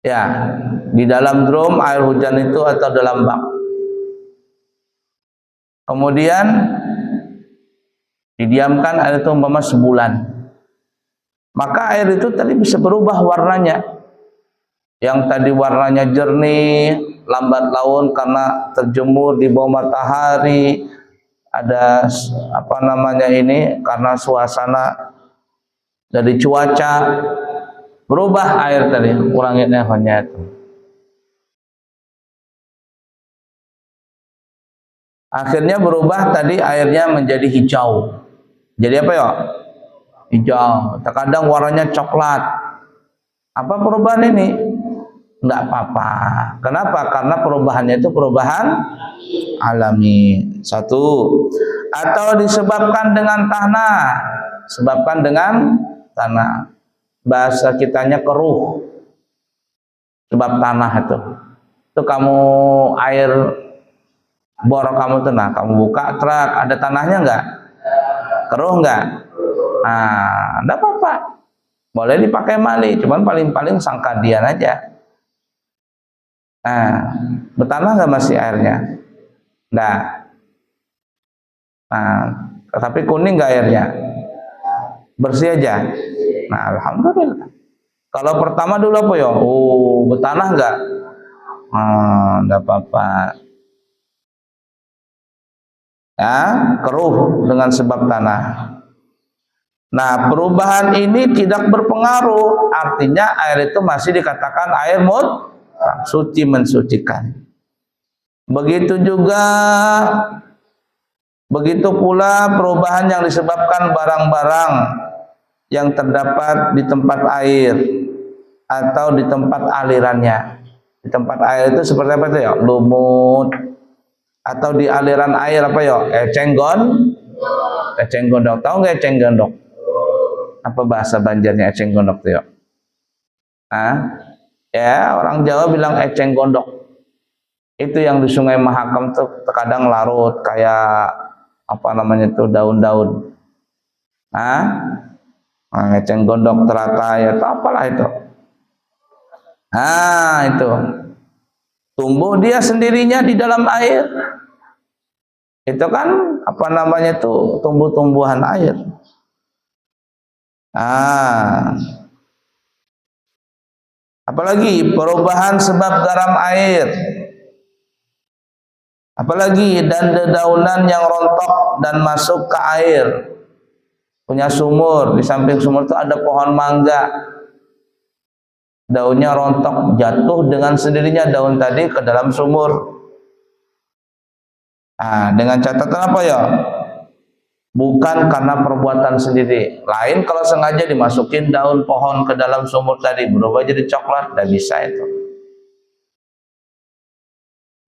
Ya, di dalam drum air hujan itu atau dalam bak. Kemudian didiamkan air itu umpama sebulan. Maka air itu tadi bisa berubah warnanya. Yang tadi warnanya jernih, lambat laun karena terjemur di bawah matahari, ada apa namanya ini karena suasana dari cuaca berubah air tadi, kurangnya hanya itu. Akhirnya berubah tadi airnya menjadi hijau. Jadi apa ya? Hijau. Terkadang warnanya coklat. Apa perubahan ini? Enggak apa-apa. Kenapa? Karena perubahannya itu perubahan alami. Satu. Atau disebabkan dengan tanah. Sebabkan dengan tanah. Bahasa kitanya keruh. Sebab tanah itu. Itu kamu air bor kamu tuh, nah kamu buka truk, ada tanahnya enggak? Keruh enggak? Nah, enggak apa-apa. Boleh dipakai mali, cuman paling-paling sangkadian aja. Nah, bertanah enggak masih airnya? Enggak. Nah, tapi kuning enggak airnya? Bersih aja. Nah, alhamdulillah. Kalau pertama dulu apa ya? Oh, bertanah enggak? Enggak apa-apa. Ya, keruh dengan sebab tanah. Nah, perubahan ini tidak berpengaruh, artinya air itu masih dikatakan air suci, mensucikan. Begitu pula perubahan yang disebabkan barang-barang yang terdapat di tempat air atau di tempat alirannya. Di tempat air itu seperti apa itu ya? Lumut. Atau di aliran air apa ya? Eceng gondok. Tahu nggak eceng gondok? Apa bahasa Banjarnya eceng gondok itu ya? Ya, orang Jawa bilang eceng gondok. Itu yang di Sungai Mahakam tuh terkadang larut kayak apa namanya itu daun-daun. Eceng gondok teratai atau apalah itu. Itu tumbuh dia sendirinya di dalam air. Itu kan apa namanya itu tumbuh-tumbuhan air. Apalagi perubahan sebab garam air. Apalagi dan dedaunan yang rontok dan masuk ke air. Punya sumur, di samping sumur itu ada pohon mangga. Daunnya rontok, jatuh dengan sendirinya daun tadi ke dalam sumur. Dengan catatan apa ya? Bukan karena perbuatan sendiri. Lain kalau sengaja dimasukin daun pohon ke dalam sumur tadi berubah jadi coklat, tidak bisa itu.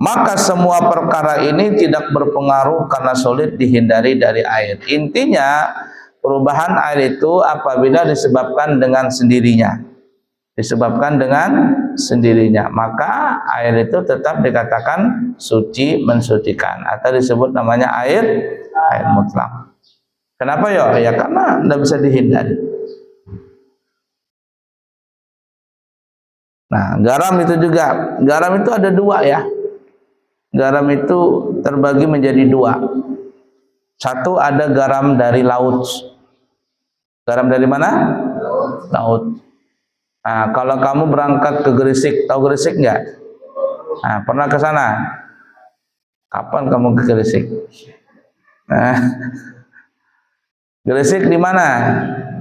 Maka semua perkara ini tidak berpengaruh karena sulit dihindari dari air. Intinya perubahan air itu apabila disebabkan dengan sendirinya. Disebabkan dengan sendirinya, maka air itu tetap dikatakan suci, mensucikan, atau disebut namanya air mutlak. Kenapa ya? Ya karena tidak bisa dihindari. Nah, garam itu juga. Garam itu ada dua ya. Garam itu terbagi menjadi dua. Satu ada garam dari laut. Garam dari mana? Laut. Nah, kalau kamu berangkat ke Gresik, tahu Gresik nggak? Pernah ke sana? Kapan kamu ke Gresik? Gresik di mana?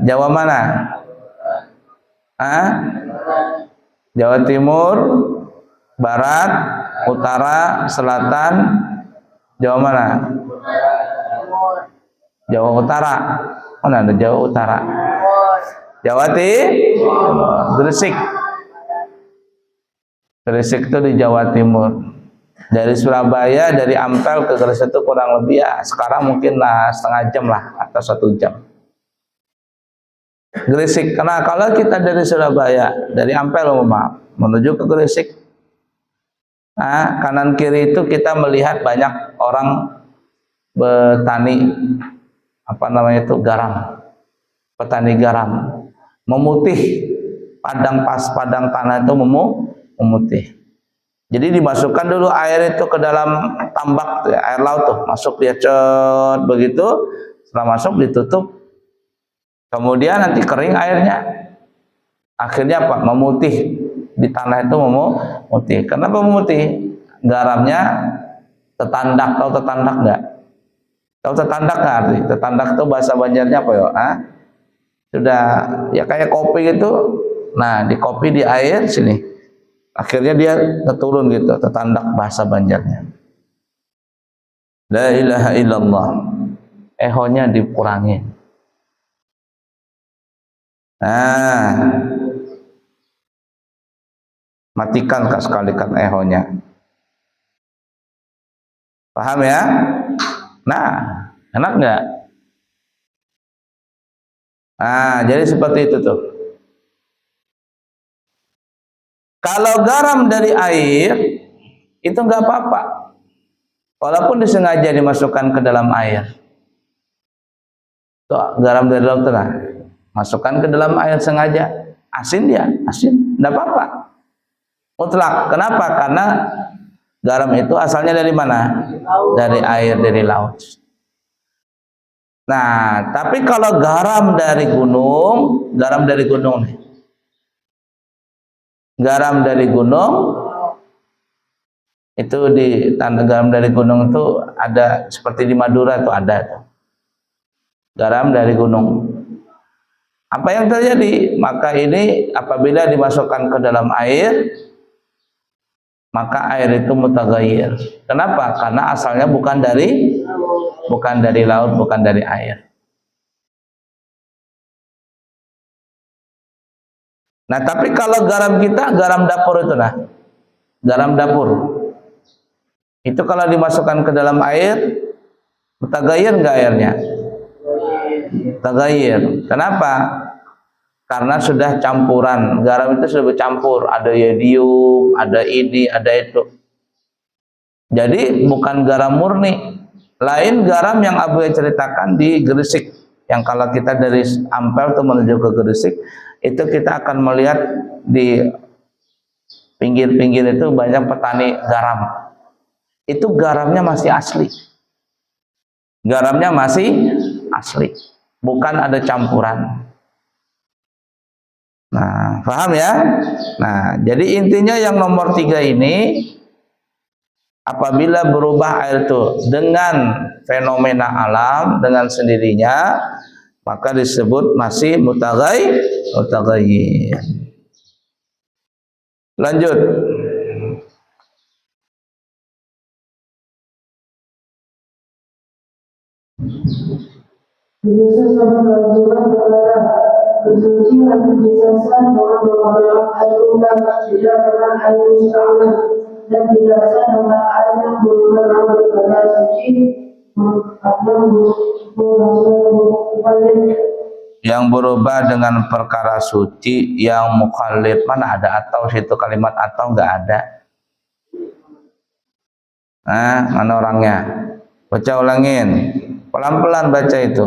Jawa mana? Jawa Timur, Barat, Utara, Selatan, Jawa mana? Jawa Utara. Mana ada Jawa Utara? Jawa Timur, Gresik. Gresik itu di Jawa Timur. Dari Surabaya, dari Ampel ke Gresik itu kurang lebih ya sekarang mungkin setengah jam lah atau 1 jam. Gresik. Karena kalau kita dari Surabaya, dari Ampel menuju ke Gresik, kanan kiri itu kita melihat banyak orang petani apa namanya itu garam, petani garam memutih padang tanah itu memutih. Jadi dimasukkan dulu air itu ke dalam tambak tuh, air laut tuh, masuk dia cet begitu, setelah masuk ditutup, kemudian nanti kering airnya, akhirnya apa? Memutih di tanah itu memutih. Kenapa memutih? Garamnya tetandak, tahu tetandak nggak? Tahu tetandak nggak arti? Tetandak itu bahasa Banjarnya apa ya? Sudah ya kayak kopi gitu. Nah di kopi di air sini. Akhirnya dia turun gitu, tetandak bahasa Banjarnya. La ilaha illallah. Ehonya dikurangi. Nah, matikan sekalikan ehonya. Paham ya? Nah, enak nggak? Nah, jadi seperti itu tuh. Kalau garam dari air itu nggak apa-apa, walaupun disengaja dimasukkan ke dalam air. Tuh, garam dari laut nah, masukkan ke dalam air sengaja, asin dia, asin, nggak apa-apa. Mutlak. Kenapa? Karena garam itu asalnya dari mana? Dari air, dari laut. Nah, tapi kalau garam dari gunung nih. Garam dari gunung itu di tanda garam dari gunung itu ada seperti di Madura itu ada tuh. Garam dari gunung. Apa yang terjadi? Maka ini apabila dimasukkan ke dalam air, maka air itu mutaghayyir. Kenapa? Karena asalnya bukan dari laut, bukan dari air. Nah, tapi kalau garam kita, garam dapur itu nah. Garam dapur. Itu kalau dimasukkan ke dalam air, mutaghayyir enggak airnya? Mutaghayyir. Kenapa? Karena sudah campuran. Garam itu sudah bercampur, ada yodium, ada ini, ada itu. Jadi bukan garam murni. Lain garam yang Abu ceritakan di Gresik. Yang kalau kita dari Ampel tuh menuju ke Gresik, itu kita akan melihat di pinggir-pinggir itu banyak petani garam. Itu garamnya masih asli. Garamnya masih asli. Bukan ada campuran. Nah, paham ya? Nah, jadi intinya yang nomor 3 ini, apabila berubah air itu dengan fenomena alam, dengan sendirinya, maka disebut masih mutaghayyir. Lanjut. bersuci dan dijelaskan bahwa beberapa air undang tidak pernah air musta'mal dan dijelaskan dengan air yang berubah pada suci yang berubah dengan perkara suci yang mukhallid. Mana ada atau situ kalimat atau enggak ada? Mana orangnya? Baca ulangin. Pelan-pelan baca itu.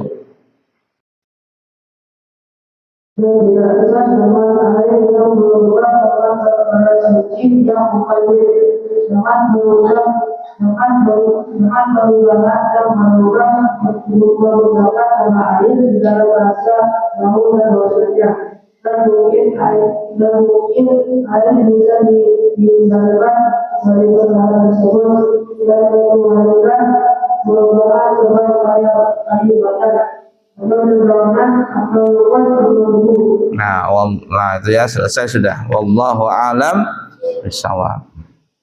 Dijelaskan dengan air yang berubah dalam perkara suci yang mukhallid dengan perubahan dan menggunakan nama air di dalam bahasa bau dan bahasanya. Dan mungkin air bisa dihindarkan dari perkara tersebut dan menggunakan perubahan sebab air badan. Nah, itu ya selesai sudah. Wallahu a'lam bishawab.